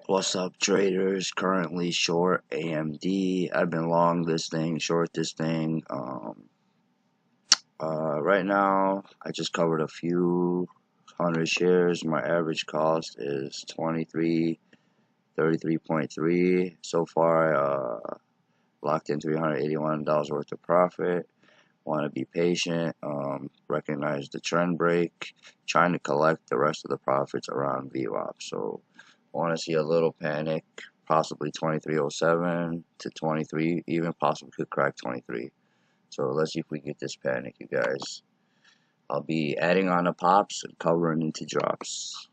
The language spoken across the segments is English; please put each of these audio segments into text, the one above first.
What's up, traders? Currently short AMD. I've been long this thing, short this thing. Right now, I just covered a few hundred shares. My average cost is 33.3. So far, I locked in $381 worth of profit. Want to be patient. Recognize the trend break. Trying to collect the rest of the profits around VWAP. So want to see a little panic, possibly 2307 to 23, even possibly could crack 23. So let's see if we get this panic, you guys. I'll be adding on the pops and covering into drops.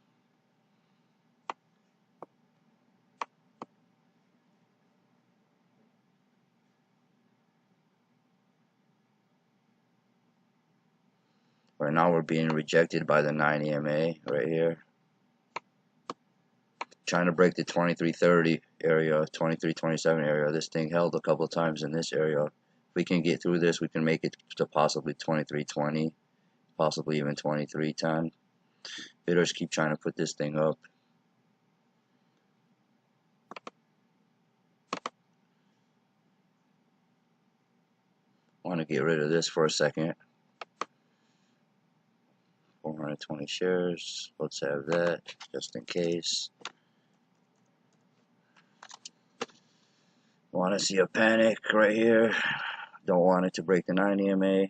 Right now we're being rejected by the 9 EMA right here. Trying to break the 2330 area, 2327 area. This thing held a couple times in this area. If we can get through this, we can make it to possibly 2320, possibly even 2310. Bidders keep trying to put this thing up. Want to get rid of this for a second. 420 shares. Let's have that just in case. Want to see a panic right here. Don't want it to break the 9 EMA. You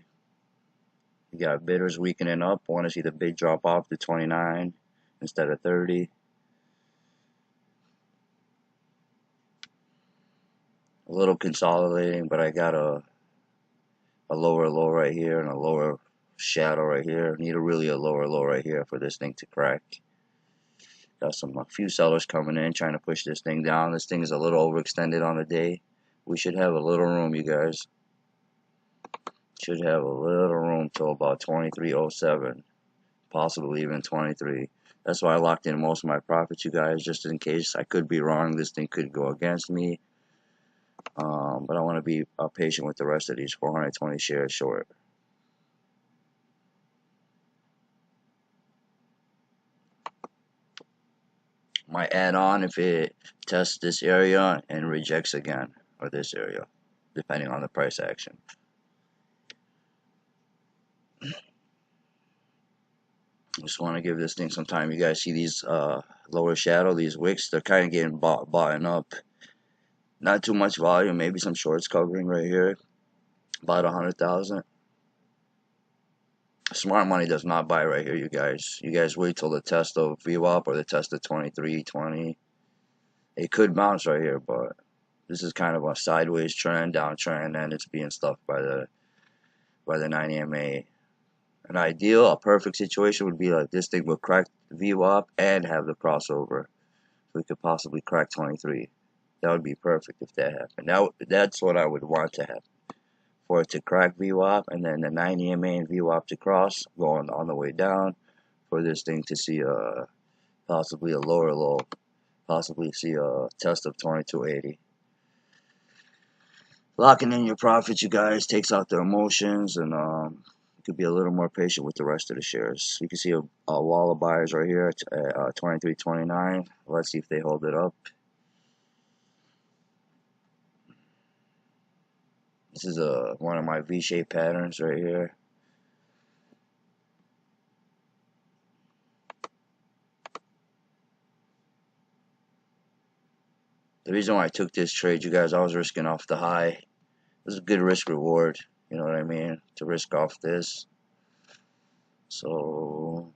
got bidders weakening up. Want to see the bid drop off to 29 instead of 30. A little consolidating, but I got a lower low right here and a lower shadow right here. Need really a lower low right here for this thing to crack. Got a few sellers coming in trying to push this thing down. This thing is a little overextended on the day. We should have a little room, you guys. Should have a little room till about 2307, possibly even 23. That's why I locked in most of my profits, you guys, just in case. I could be wrong. This thing could go against me. But I want to be patient with the rest of these 420 shares short. Might add on if it tests this area and rejects again, or this area, depending on the price action. Just want to give this thing some time. You guys see these lower shadow, these wicks, they're kind of getting bought up. Not too much volume, maybe some shorts covering right here, about 100,000. Smart money does not buy right here, you guys. You guys wait till the test of VWAP or the test of 2320. It could bounce right here, but this is kind of a sideways trend, downtrend, and it's being stuffed by the 9 EMA. An ideal, a perfect situation would be like this thing would crack VWAP and have the crossover. So we could possibly crack 23. That would be perfect if that happened. That's what I would want to happen. For it to crack VWAP and then the 9 EMA and VWAP to cross, going on the way down, for this thing to see possibly a lower low, possibly see a test of 2280. Locking in your profits, you guys, takes out the emotions, and you could be a little more patient with the rest of the shares. You can see a wall of buyers right here at 23.29. Let's see if they hold it up. This is one of my V-shaped patterns right here. The reason why I took this trade, you guys, I was risking off the high. It was a good risk reward, you know what I mean, to risk off this. So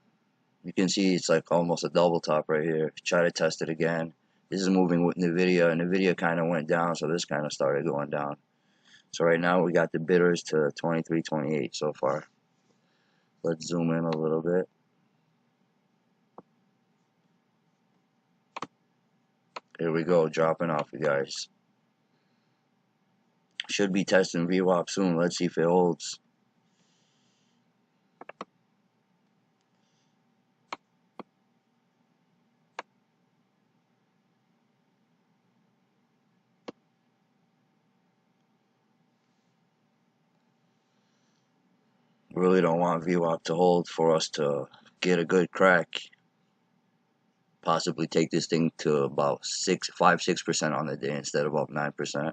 you can see it's like almost a double top right here. Try to test it again. This is moving with NVIDIA, and NVIDIA kind of went down, so this kind of started going down. So right now we got the bidders to 23.28 so far. Let's zoom in a little bit. Here we go, dropping off, you guys. Should be testing VWAP soon. Let's see if it holds. Really don't want VWAP to hold for us to get a good crack. possibly take this thing to about 6% on the day instead of about 9%.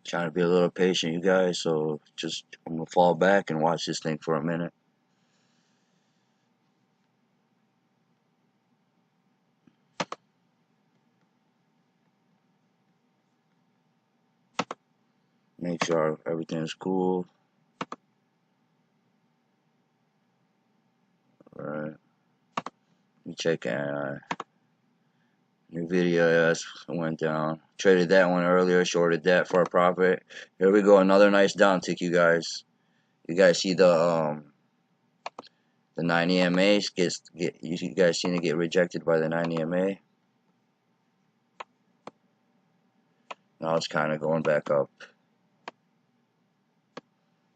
Trying to be a little patient, you guys. So just I'm gonna fall back and watch this thing for a minute. Make sure everything's cool. All right. You check Nvidia, yes, went down. Traded that one earlier, shorted that for a profit. Here we go, another nice downtick, you guys. You guys see the 9 EMAs you guys seen it get rejected by the 9 EMA. Now it's kind of going back up.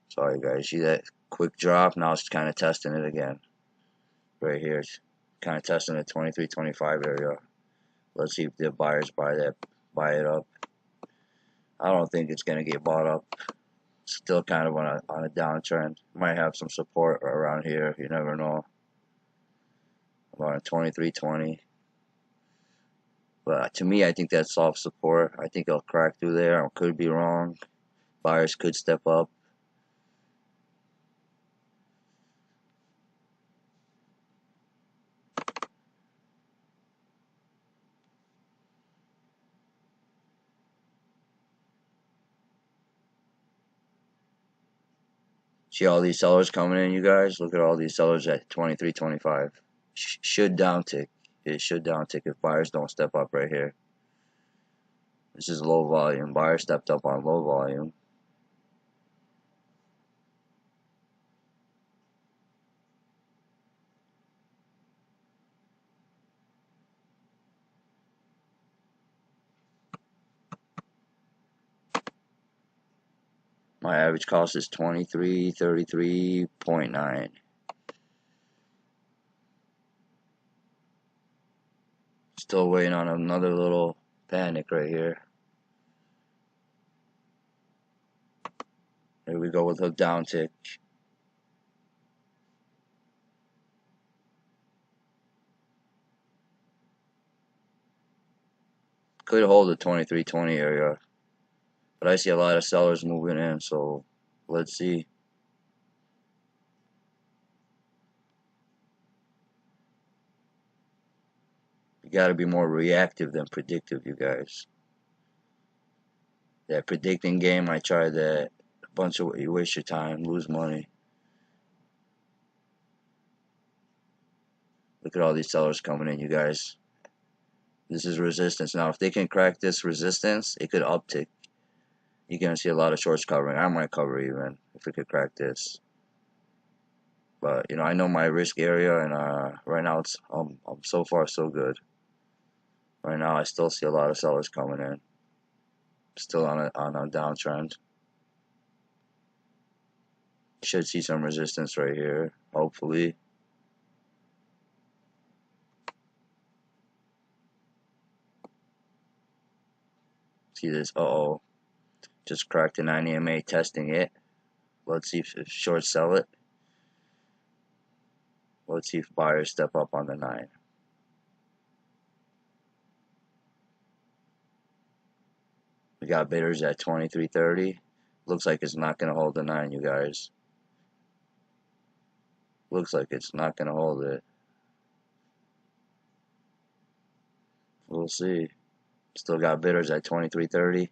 Sorry guys, see that quick drop? Now it's kind of testing it again. Right here, it's kind of testing the 23.25 area. Let's see if the buyers buy it up. I don't think it's gonna get bought up. Still kind of on a downtrend. Might have some support around here. You never know. About 23.20. But to me, I think that's soft support. I think it'll crack through there. I could be wrong. Buyers could step up. See all these sellers coming in, you guys? Look at all these sellers at 23.25. Should downtick. It should downtick if buyers don't step up right here. This is low volume. Buyers stepped up on low volume. My average cost is 2333.9. Still waiting on another little panic right here. Here we go with a downtick. Could hold the 23.20 area, but I see a lot of sellers moving in, so let's see. You got to be more reactive than predictive, you guys. That predicting game, I tried that. A bunch of you waste your time, lose money. Look at all these sellers coming in, you guys. This is resistance. Now, if they can crack this resistance, it could uptick. You're gonna see a lot of shorts covering. I might cover even if it could crack this. But you know, I know my risk area, and right now it's so far so good. Right now, I still see a lot of sellers coming in. Still on a downtrend. Should see some resistance right here, hopefully. See this? Uh-oh. Just cracked the 9 EMA, testing it. Let's see if shorts sell it. Let's see if buyers step up on the 9. We got bidders at 23.30. Looks like it's not going to hold the 9, you guys. Looks like it's not going to hold it. We'll see. Still got bidders at 23.30.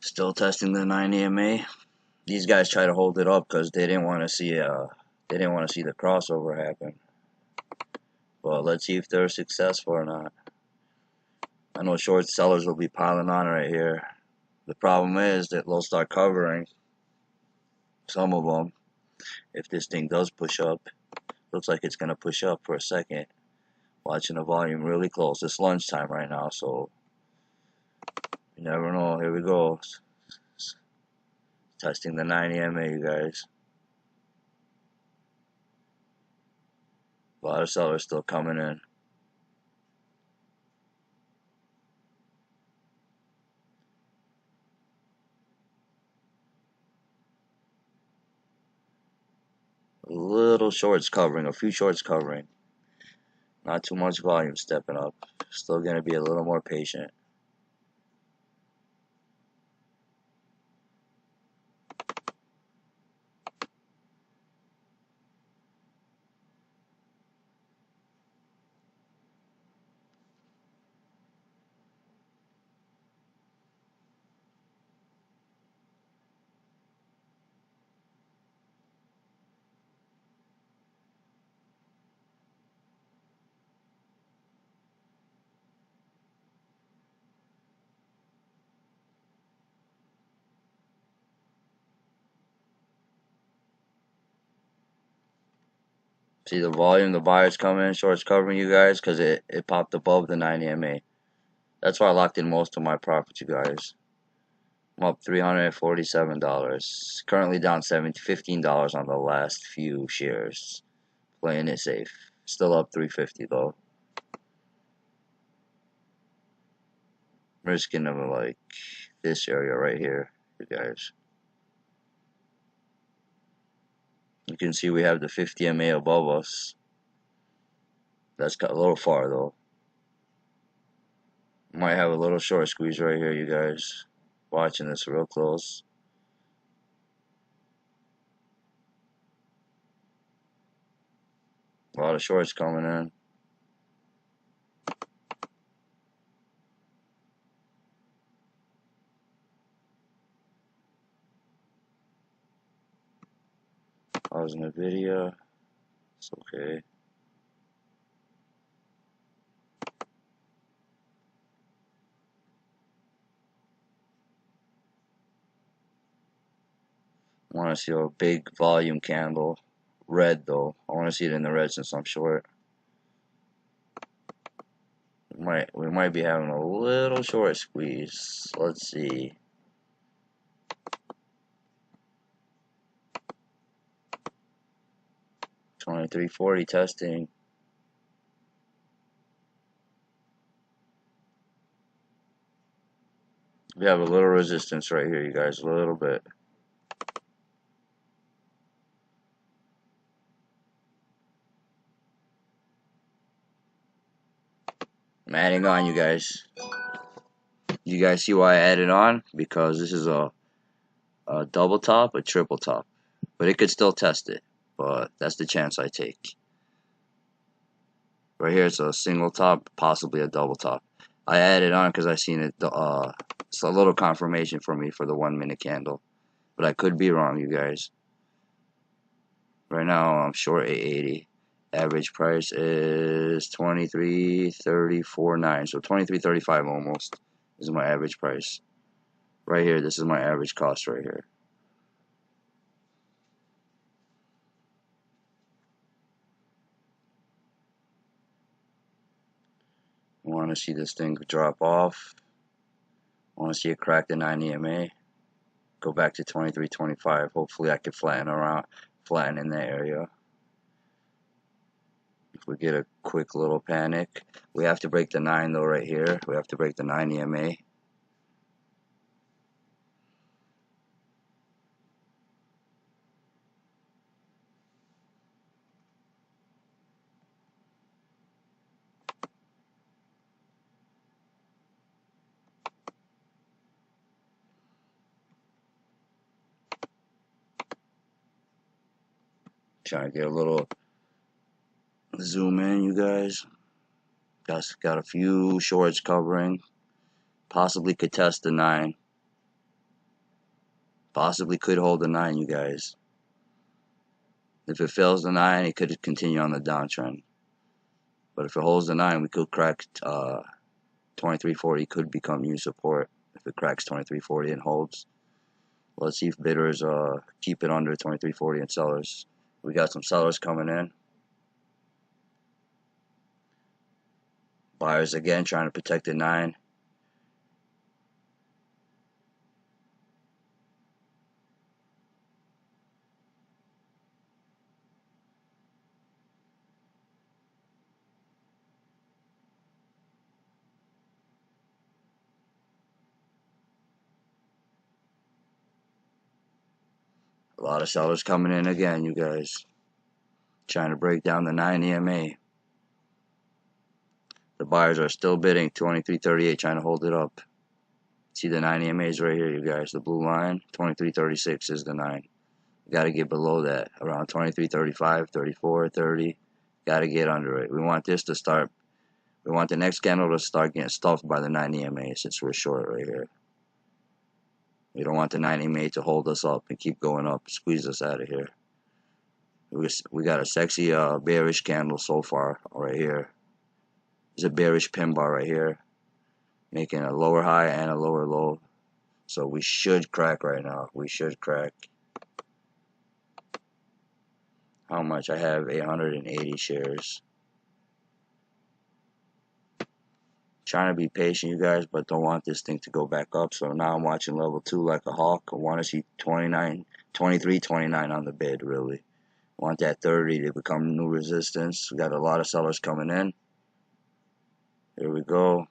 Still testing the 9 EMA. These guys try to hold it up because they didn't want to see the crossover happen. But let's see if they're successful or not. I know short sellers will be piling on right here. The problem is that they'll start covering some of them if this thing does push up. Looks like it's gonna push up for a second. Watching the volume really close. It's lunchtime right now, so you never know. Here we go. Testing the 9 EMA, you guys. A lot of sellers still coming in. A little shorts covering, a few shorts covering. Not too much volume stepping up. Still going to be a little more patient. See the volume, the buyers coming in, shorts covering, you guys, because it popped above the 9 EMA. That's why I locked in most of my profits, you guys. I'm up $347. Currently down $15 on the last few shares. Playing it safe. Still up $350 though. Risking of like this area right here, you guys. You can see we have the 50 MA above us. That's got a little far though. Might have a little short squeeze right here, you guys. Watching this real close. A lot of shorts coming in. Pausing the video. It's okay. I want to see a big volume candle. Red though. I want to see it in the red since I'm short. We might be having a little short squeeze. Let's see. $23.40 testing. We have a little resistance right here, you guys. A little bit. I'm adding on, you guys. You guys see why I added on? Because this is a double top, a triple top. But it could still test it. But that's the chance I take. Right here, it's a single top, possibly a double top. I added on because I seen it. It's a little confirmation for me for the 1 minute candle. But I could be wrong, you guys. Right now, I'm short 880. Average price is 23.34.9. So 23.35 almost is my average price. Right here, this is my average cost right here. I want to see this thing drop off. I want to see it crack the 9 EMA. Go back to 23.25. Hopefully I can flatten in that area. If we get a quick little panic, we have to break the 9 though right here. We have to break the 9 EMA. Trying to get a little zoom in, you guys. Got a few shorts covering. Possibly could test the 9. Possibly could hold the 9, you guys. If it fails the 9, it could continue on the downtrend. But if it holds the 9, we could crack 23.40. Could become new support if it cracks 23.40 and holds. Let's see if bidders keep it under 23.40 and sellers. We got some sellers coming in. Buyers again trying to protect the 9. A lot of sellers coming in again, you guys. Trying to break down the 9 EMA. The buyers are still bidding 23.38, trying to hold it up. See the 9 EMAs right here, you guys. The blue line, 23.36 is the 9. Got to get below that, around 23.35, 34, 30. Got to get under it. We want this to start. We want the next candle to start getting stuffed by the 9 EMA since we're short right here. We don't want the 9 EMA to hold us up and keep going up, squeeze us out of here. We got a sexy bearish candle so far right here. There's a bearish pin bar right here, making a lower high and a lower low. So we should crack right now. We should crack. How much? I have 880 shares. Trying to be patient, you guys, but don't want this thing to go back up. So now I'm watching level 2 like a hawk. I want to see 29, 23, 29 on the bid, really. Want that 30 to become new resistance. We got a lot of sellers coming in. Here we go.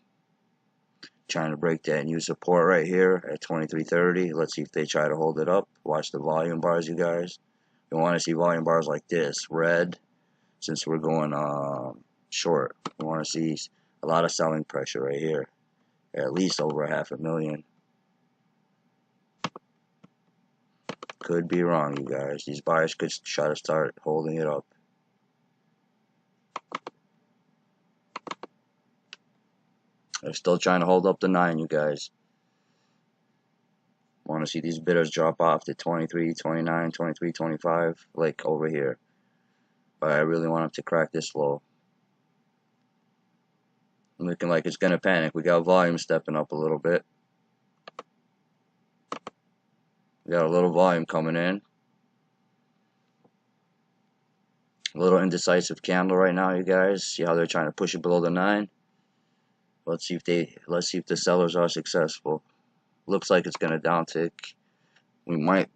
Trying to break that new support right here at 23.30. Let's see if they try to hold it up. Watch the volume bars, you guys. You want to see volume bars like this, red, since we're going short. We want to see a lot of selling pressure right here, at least over 500,000. Could be wrong, you guys. These buyers could try to start holding it up. They're still trying to hold up the 9, you guys. Want to see these bidders drop off to 23, 29, 23, 25, like over here. But I really want them to crack this low. Looking like it's going to panic. We got volume stepping up a little bit. We got a little volume coming in. A little indecisive candle right now, you guys. See how they're trying to push it below the 9. Let's see if the sellers are successful. Looks like it's going to downtick.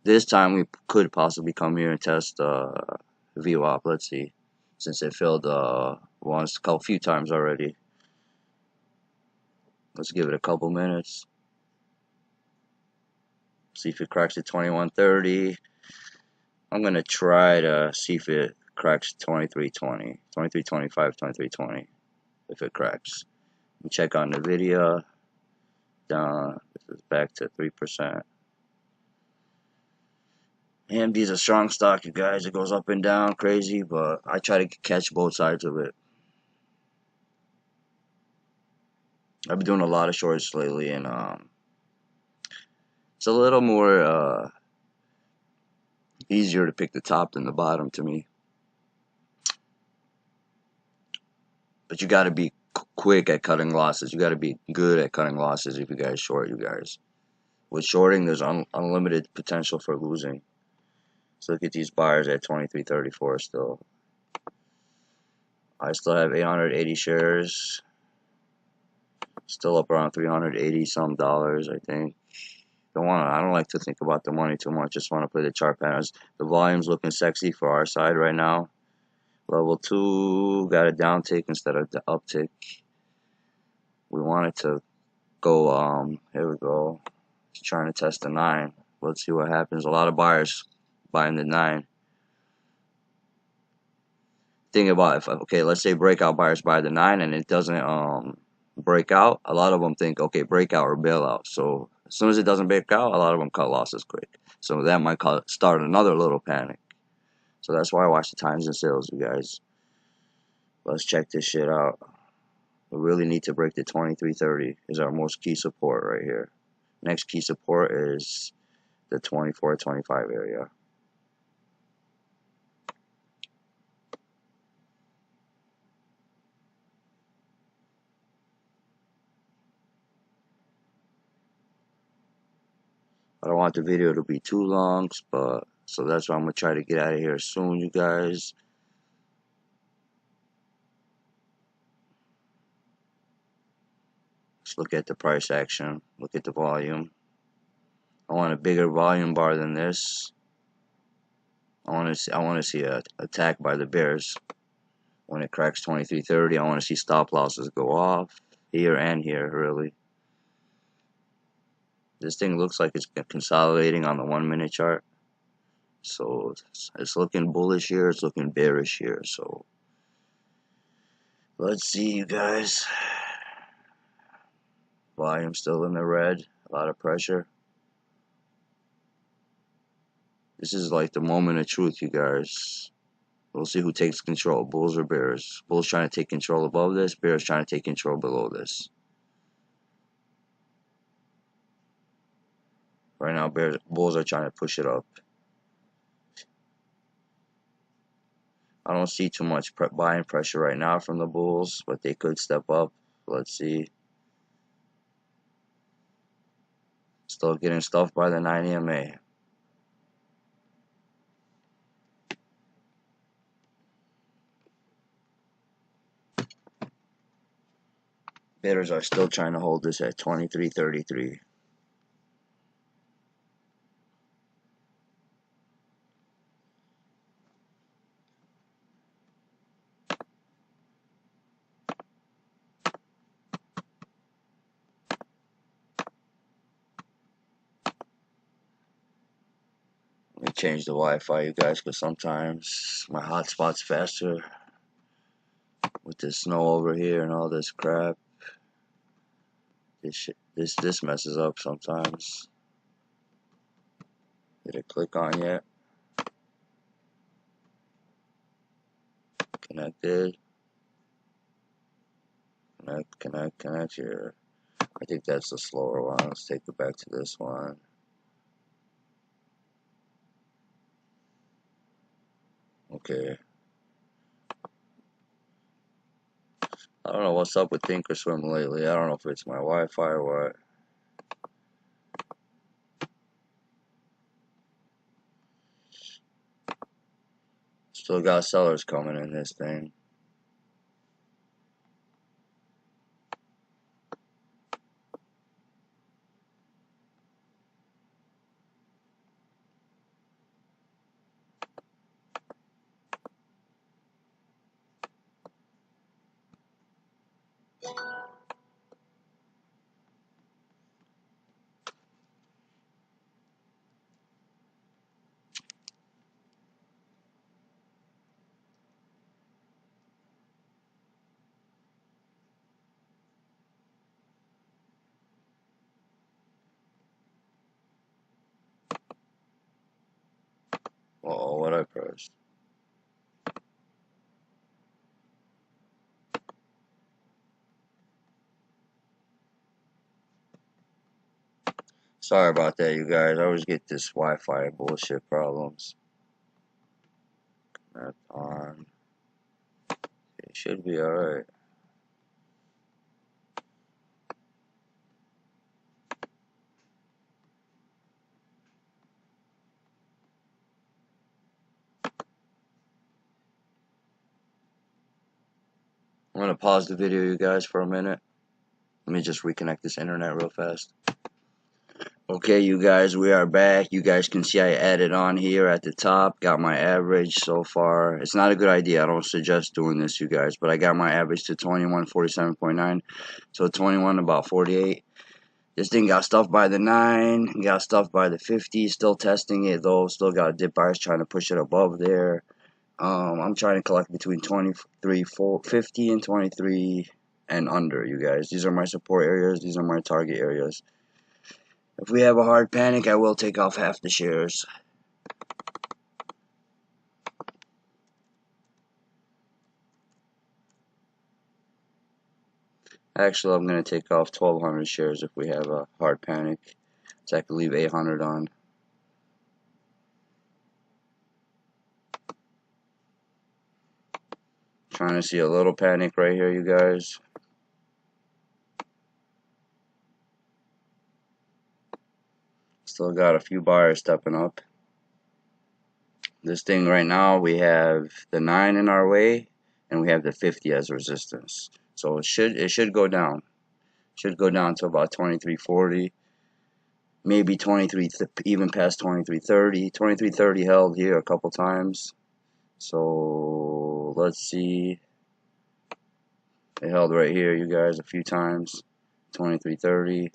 This time we could possibly come here and test VWAP. Let's see, since it failed a few times already. Let's give it a couple minutes. See if it cracks at 21.30. I'm gonna try to see if it cracks 23.20, 23.25, 23.20. If it cracks, we check on the video. Down. This is back to 3%. AMD is a strong stock, you guys. It goes up and down crazy, but I try to catch both sides of it. I've been doing a lot of shorts lately, and it's a little more easier to pick the top than the bottom to me. But you got to be quick at cutting losses. You got to be good at cutting losses if you guys short, you guys. With shorting, there's unlimited potential for losing. So look at these buyers at 23.34 still. I still have 880 shares. Still up around 380 some dollars, I think. I don't like to think about the money too much. Just want to play the chart patterns. The volume's looking sexy for our side right now. Level 2 got a downtick instead of the uptick. We want it to go. Here we go. Just trying to test the 9. Let's see what happens. A lot of buyers buying the 9. Think about okay, let's say breakout buyers buy the 9 and it doesn't break out. A lot of them think, okay, breakout or bailout. So as soon as it doesn't break out, a lot of them cut losses quick. So that might start another little panic. So that's why I watch the times and sales, you guys. Let's check this shit out. We really need to break the 23.30 is our most key support right here. Next key support is the 24.25 area. I don't want the video to be too long, but so that's why I'm gonna try to get out of here soon, you guys. Let's look at the price action. Look at the volume. I want a bigger volume bar than this. I want to see an attack by the bears. When it cracks 23.30, I want to see stop losses go off here and here, really. This thing looks like it's consolidating on the 1 minute chart. So it's looking bullish here, it's looking bearish here. So let's see, you guys. Volume still in the red, a lot of pressure. This is like the moment of truth, you guys. We'll see who takes control, bulls or bears. Bulls trying to take control above this, bears trying to take control below this. Right now, bulls are trying to push it up. I don't see too much buying pressure right now from the bulls, but they could step up. Let's see. Still getting stuffed by the 9 EMA. Bidders are still trying to hold this at 23.33. Let me change the Wi-Fi, you guys, because sometimes my hotspot's faster with the snow over here and all this crap. This messes up sometimes. Did it click on yet? Connected. Connect here. I think that's the slower one. Let's take it back to this one. Okay. I don't know what's up with Thinkorswim lately. I don't know if it's my Wi-Fi or what. Still got sellers coming in this thing. Uh-oh, what I pressed? Sorry about that, you guys. I always get this Wi-Fi bullshit problems. Connect on. It should be alright. I'm gonna pause the video, you guys, for a minute. Let me just reconnect this internet real fast. Okay, you guys, we are back. You guys can see I added on here at the top. Got my average so far. It's not a good idea. I don't suggest doing this, you guys. But I got my average to 2147.9. So 21 about 48. This thing got stuffed by the 9. Got stuffed by the 50. Still testing it, though. Still got dip buyers trying to push it above there. I'm trying to collect between 23.50 and 23 and under, you guys. These are my support areas. These are my target areas. If we have a hard panic, I will take off half the shares. Actually, I'm going to take off 1,200 shares if we have a hard panic. So I can leave 800 on. Trying to see a little panic right here, you guys. Still got a few buyers stepping up. This thing right now, we have the 9 in our way, and we have the 50 as resistance. So it should go down. Should go down to about 23.40, maybe 23, even past 23.30. 23.30 held here a couple times. So let's see. It held right here, you guys, a few times. 23.30.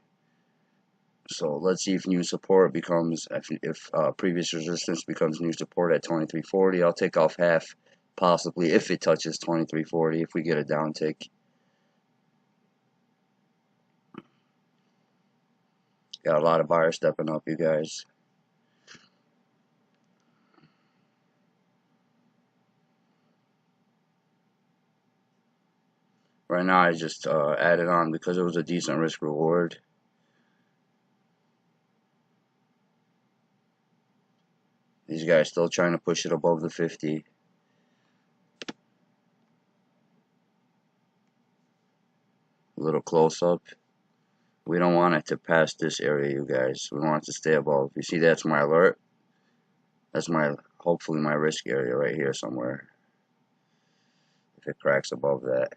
So let's see if new support becomes, if previous resistance becomes new support at 2340. I'll take off half, possibly, if it touches 2340, if we get a downtick. Got a lot of buyers stepping up, you guys. Right now, I just added on because it was a decent risk reward. These guys still trying to push it above the 50. A little close up. We don't want it to pass this area, you guys. We want it to stay above. You see, that's my alert. That's my, hopefully, my risk area right here somewhere. If it cracks above that.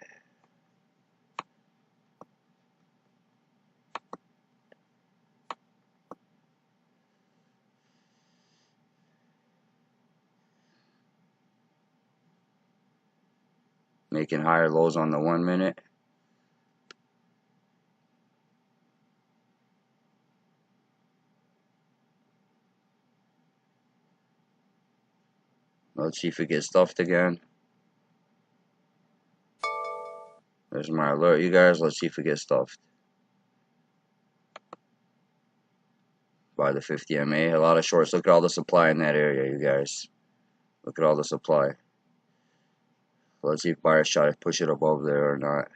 Making higher lows on the 1 minute. Let's see if it gets stuffed again. There's my alert, you guys. Let's see if it gets stuffed. By the 50 MA. A lot of shorts. Look at all the supply in that area, you guys. Look at all the supply. Let's see if buyers try to push it above there or not.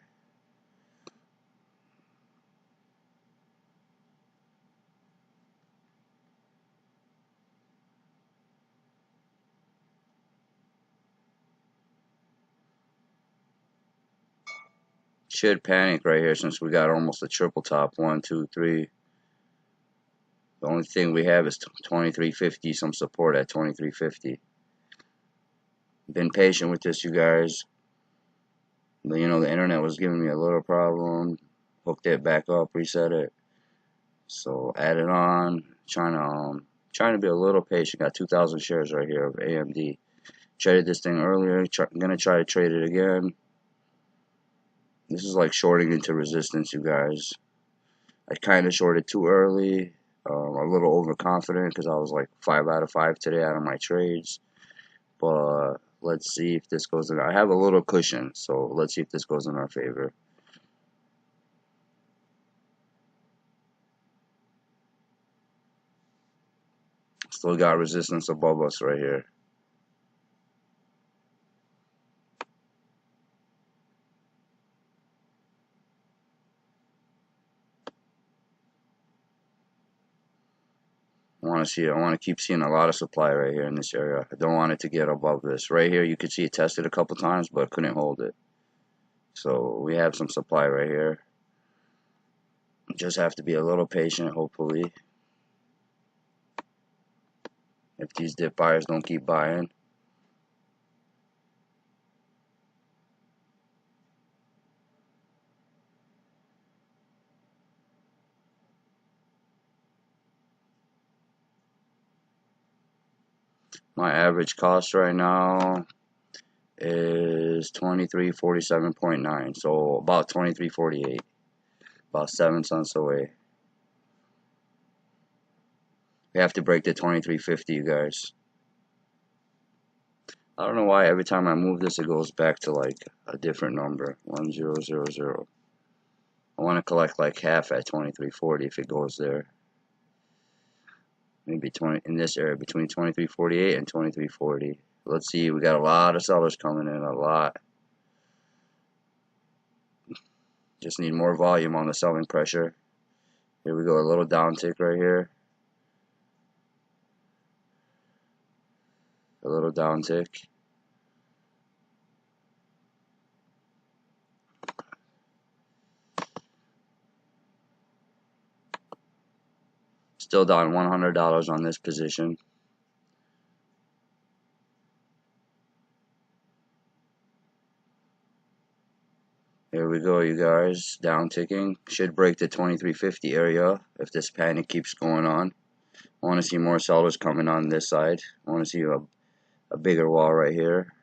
Should panic right here since we got almost a triple top. 1, 2, 3. The only thing we have is 2350, some support at 2350. Been patient with this, you guys. You know, the internet was giving me a little problem. Hooked it back up, reset it. So added on, trying to be a little patient. Got 2,000 shares right here of AMD. Traded this thing earlier. Gonna try to trade it again. This is like shorting into resistance, you guys. I kind of shorted too early. A little overconfident because I was like 5 out of 5 today out of my trades. But let's see if this goes in. I have a little cushion, so let's see if this goes in our favor. Still got resistance above us right here. I want to keep seeing a lot of supply right here in this area. I don't want it to get above this. Right here, you could see it tested a couple times, but couldn't hold it. So we have some supply right here. Just have to be a little patient, hopefully. If these dip buyers don't keep buying. My average cost right now is 2347.9, so about 2348, about 7 cents away. We have to break the 2350, you guys. I don't know why every time I move this, it goes back to like a different number, 1000. I want to collect like half at 2340 if it goes there. Maybe 20 in this area between 2348 and 2340. Let's see, we got a lot of sellers coming in, a lot. Just need more volume on the selling pressure. Here we go, a little downtick right here. A little downtick. Still down $100 on this position. Here we go, you guys. Down ticking. Should break the 2350 area if this panic keeps going on. I want to see more sellers coming on this side. I want to see a bigger wall right here.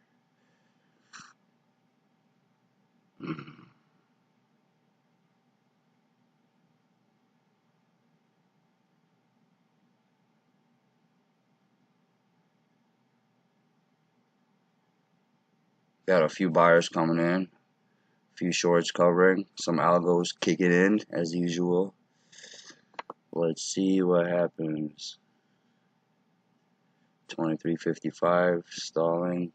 Got a few buyers coming in, a few shorts covering, some algos kicking in as usual. Let's see what happens. 23.55 stalling.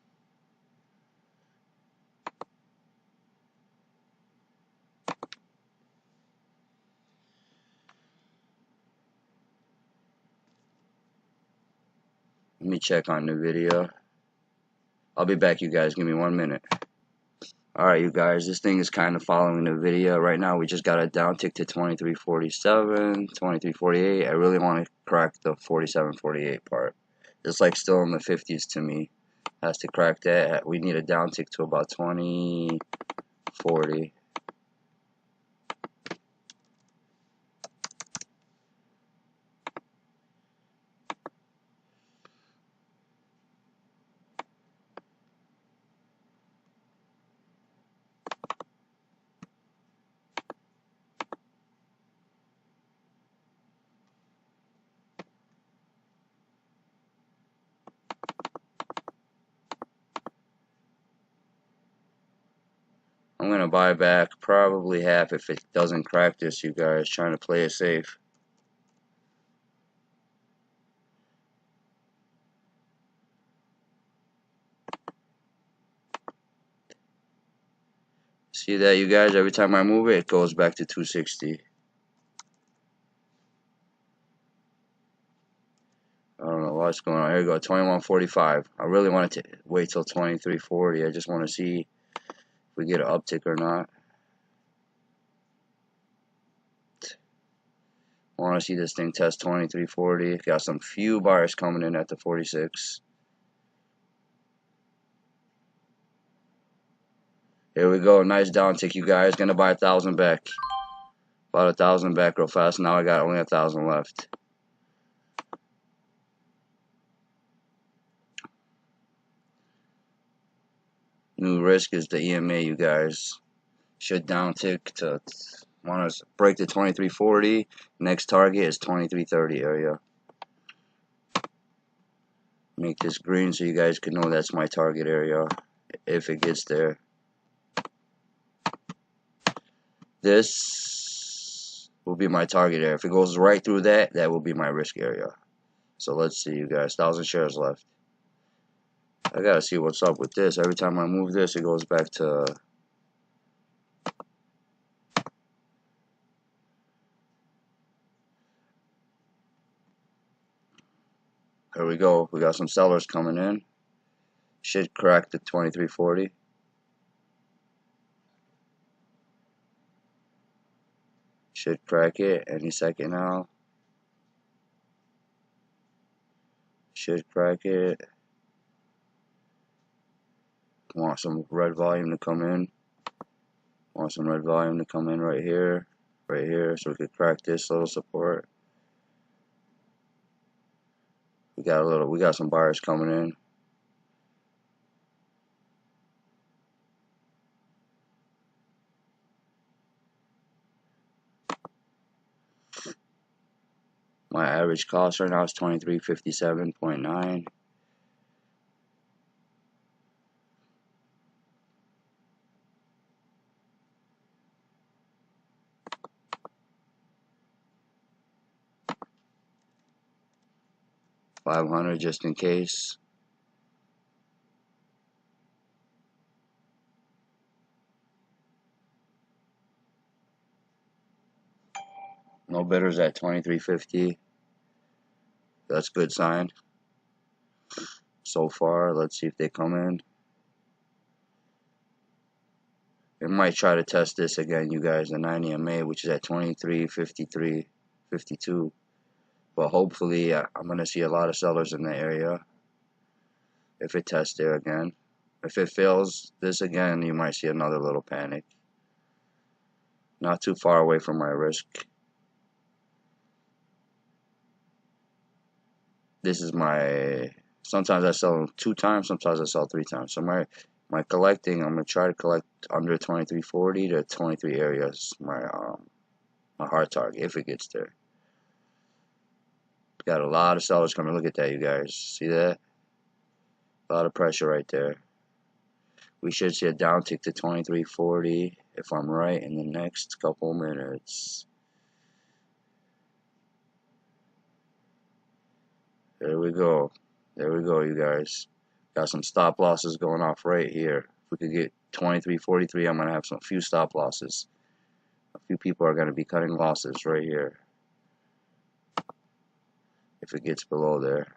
Let me check on the video. I'll be back, you guys. Give me 1 minute. Alright, you guys. This thing is kind of following the video. Right now, we just got a downtick to 23.47, 23.48. I really want to crack the 47.48 part. It's like still in the 50s to me. Has to crack that. We need a downtick to about 20.40. I'm gonna buy back probably half if it doesn't crack this, you guys. Trying to play it safe. See that, you guys? Every time I move it, it goes back to 260. I don't know what's going on. Here we go, 21.45. I really wanted to wait till 23.40. I just want to see if we get an uptick or not. I want to see this thing test 23.40. Got some few buyers coming in at the 46. Here we go, nice downtick, you guys. Gonna buy 1,000 back. Bought 1,000 back real fast. Now I got only 1,000 left. New risk is the EMA, you guys. Should downtick to want to break the 23.40. Next target is 23.30 area. Make this green so you guys can know that's my target area if it gets there. This will be my target area. If it goes right through that, that will be my risk area. So let's see, you guys. 1,000 shares left. I gotta see what's up with this. Every time I move this, it goes back to... Here we go. We got some sellers coming in. Should crack the 23.40. Should crack it any second now. Should crack it. Want some red volume to come in. Want some red volume to come in right here. Right here. So we could crack this little support. We got some buyers coming in. My average cost right now is 2357.9. $500 just in case. No bidders at 23.50. That's a good sign so far. Let's see if they come in. It might try to test this again, you guys, the 9 EMA, which is at 23.53, 52. But hopefully, I'm going to see a lot of sellers in the area if it tests there again. If it fails this again, you might see another little panic. Not too far away from my risk. This is my... Sometimes I sell 2 times, sometimes I sell 3 times. So my collecting, I'm going to try to collect under 23.40 to 23 areas. My hard target, if it gets there. Got a lot of sellers coming. Look at that, you guys. See that? A lot of pressure right there. We should see a downtick to 2340 if I'm right in the next couple minutes. There we go. There we go, you guys. Got some stop losses going off right here. If we could get 2343, I'm going to have some few stop losses. A few people are going to be cutting losses right here if it gets below there.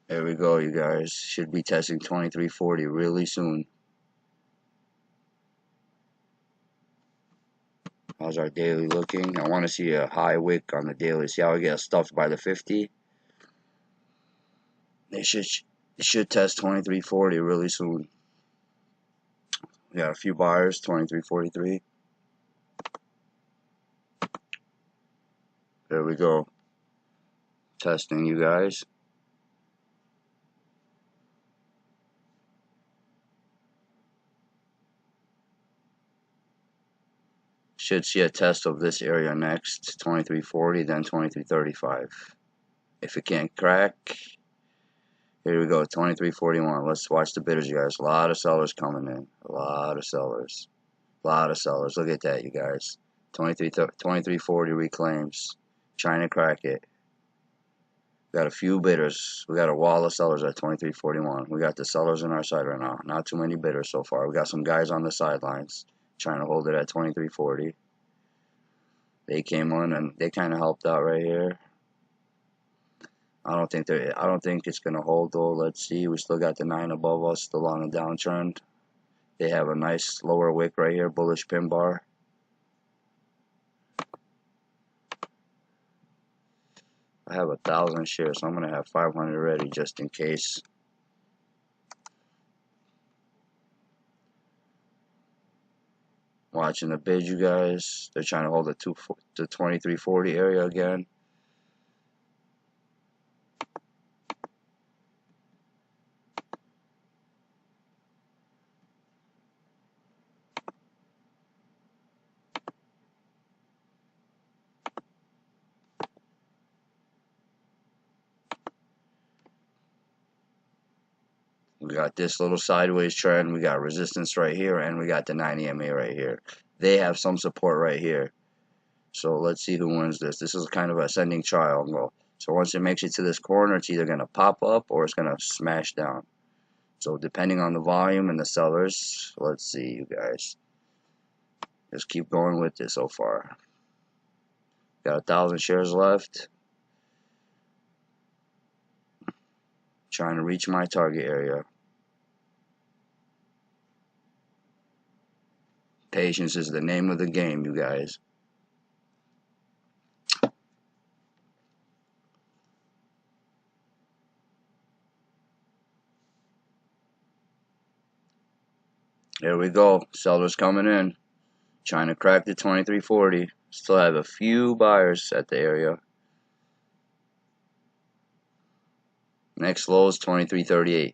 There we go, you guys. Should be testing 2340 really soon. How's our daily looking? I want to see a high wick on the daily. See how it gets stuffed by the 50? It should test 2340 really soon. We got a few buyers, 2343. There we go. Testing, you guys. Should see a test of this area next, 2340, then 2335. If it can't crack, here we go, 2341. Let's watch the bidders, you guys. A lot of sellers coming in. A lot of sellers. A lot of sellers. Look at that, you guys. 2340 reclaims. Trying to crack it. We got a few bidders. We got a wall of sellers at 2341. We got the sellers on our side right now. Not too many bidders so far. We got some guys on the sidelines trying to hold it at 2340. They came on and they kind of helped out right here. I don't think it's gonna hold though. Let's see. We still got the 9 above us, still on a downtrend. They have a nice lower wick right here, bullish pin bar. I have 1,000 shares, so I'm gonna have 500 ready just in case. Watching the bid, you guys. They're trying to hold the 2340 area again. We got this little sideways trend. We got resistance right here, and we got the 90 MA right here. They have some support right here. So let's see who wins this. This is kind of an ascending triangle. So once it makes it to this corner, it's either going to pop up or it's going to smash down. So depending on the volume and the sellers, let's see, you guys. Just keep going with this so far. Got 1,000 shares left. Trying to reach my target area. Patience is the name of the game, you guys. There we go. Sellers coming in. Trying to crack the 2340. Still have a few buyers at the area. Next low is 2338.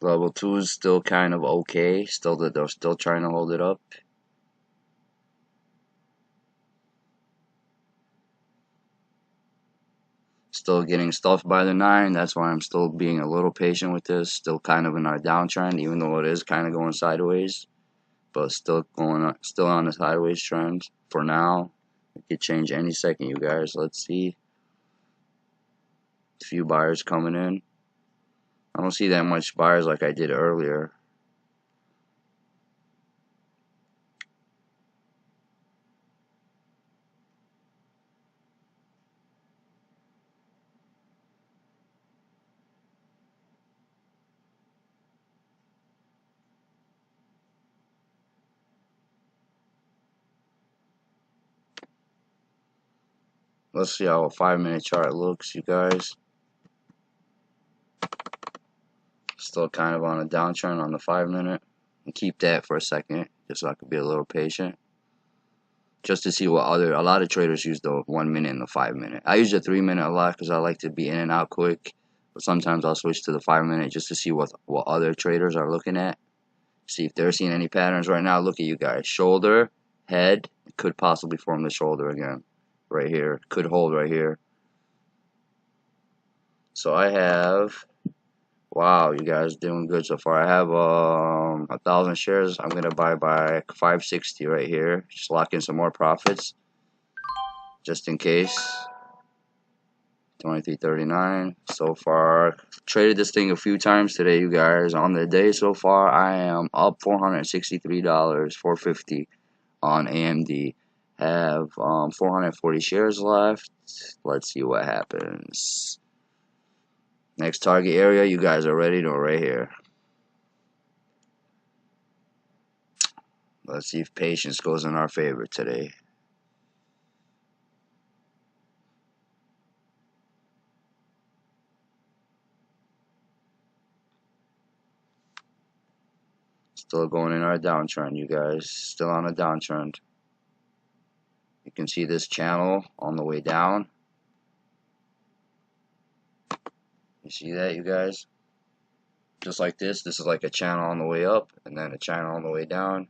Level 2 is still kind of okay. They're still trying to hold it up. Still getting stuffed by the 9. That's why I'm still being a little patient with this. Still kind of in our downtrend, even though it is kind of going sideways. But still on a sideways trend for now. It could change any second, you guys. Let's see. A few buyers coming in. I don't see that much buyers like I did earlier. Let's see how a 5-minute chart looks, you guys. Still kind of on a downtrend on the 5-minute. And keep that for a second, just so I could be a little patient. Just to see what a lot of traders use the 1 minute and the 5-minute. I use the 3-minute a lot because I like to be in and out quick. But sometimes I'll switch to the 5-minute just to see what other traders are looking at. See if they're seeing any patterns right now. Look at you guys. Shoulder, head, could possibly form the shoulder again. Right here. Could hold right here. So I have, wow, you guys doing good so far. I have 1,000 shares. I'm gonna buy by 560 right here. Just lock in some more profits, just in case. 23.39 so far. Traded this thing a few times today, you guys. On the day so far, I am up $463, $450 on AMD. Have 440 shares left. Let's see what happens. Next target area, you guys are ready to right here. Let's see if patience goes in our favor today. Still going in our downtrend, you guys. Still on a downtrend. You can see this channel on the way down. You see that, you guys? Just like this. This is like a channel on the way up and then a channel on the way down.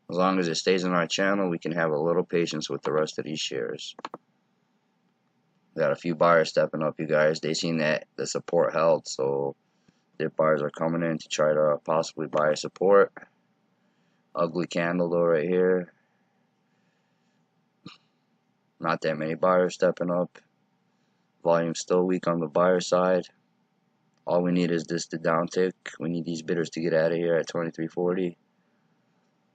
As long as it stays in our channel, we can have a little patience with the rest of these shares. We got a few buyers stepping up, you guys. They seen that the support held, so their buyers are coming in to try to possibly buy a support. Ugly candle though right here. Not that many buyers stepping up. Volume still weak on the buyer side. All we need is this to downtick. We need these bidders to get out of here at 23.40.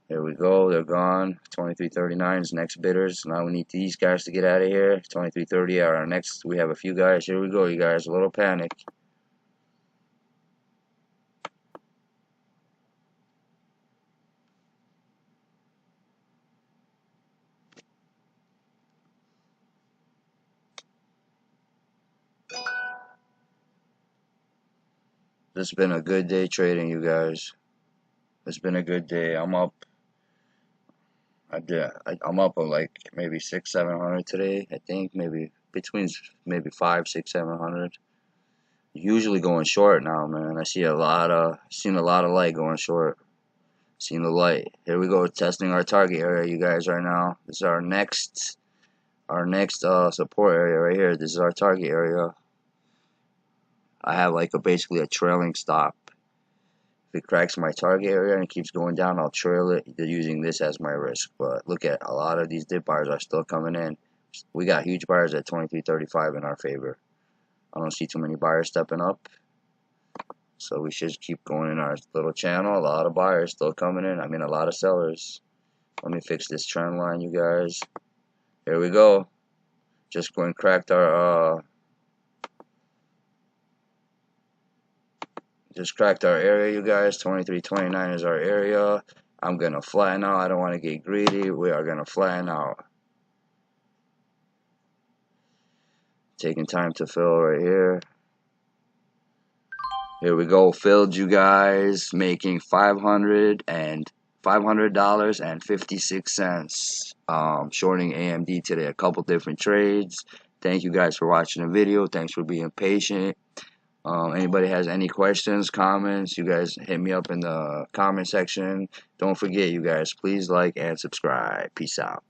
There we go. They're gone. 23.39 is next bidders. Now we need these guys to get out of here. 23.30 are our next. We have a few guys. Here we go, you guys. A little panic. This has been a good day trading, you guys. It's been a good day. I'm up. I'm up like maybe 600-700 today. I think maybe between maybe 500, 600, 700. Usually going short now, man. I see seen a lot of light going short. Seen the light. Here we go, testing our target area, you guys, right now. This is our next support area right here. This is our target area. I have like basically a trailing stop. If it cracks my target area and it keeps going down, I'll trail it using this as my risk. But look at a lot of these dip buyers are still coming in. We got huge buyers at 23.35 in our favor. I don't see too many buyers stepping up. So we should keep going in our little channel. A lot of buyers still coming in. I mean, a lot of sellers. Let me fix this trend line, you guys. Here we go. Just going cracked our area, you guys. 23.29 is our area. I'm gonna flatten out. I don't want to get greedy. We are gonna flatten out. Taking time to fill right here. Here we go. Filled, you guys. Making $500.56. Shorting AMD today. A couple different trades. Thank you guys for watching the video. Thanks for being patient. Anybody has any questions, comments, you guys hit me up in the comment section. Don't forget, you guys, please like and subscribe. Peace out.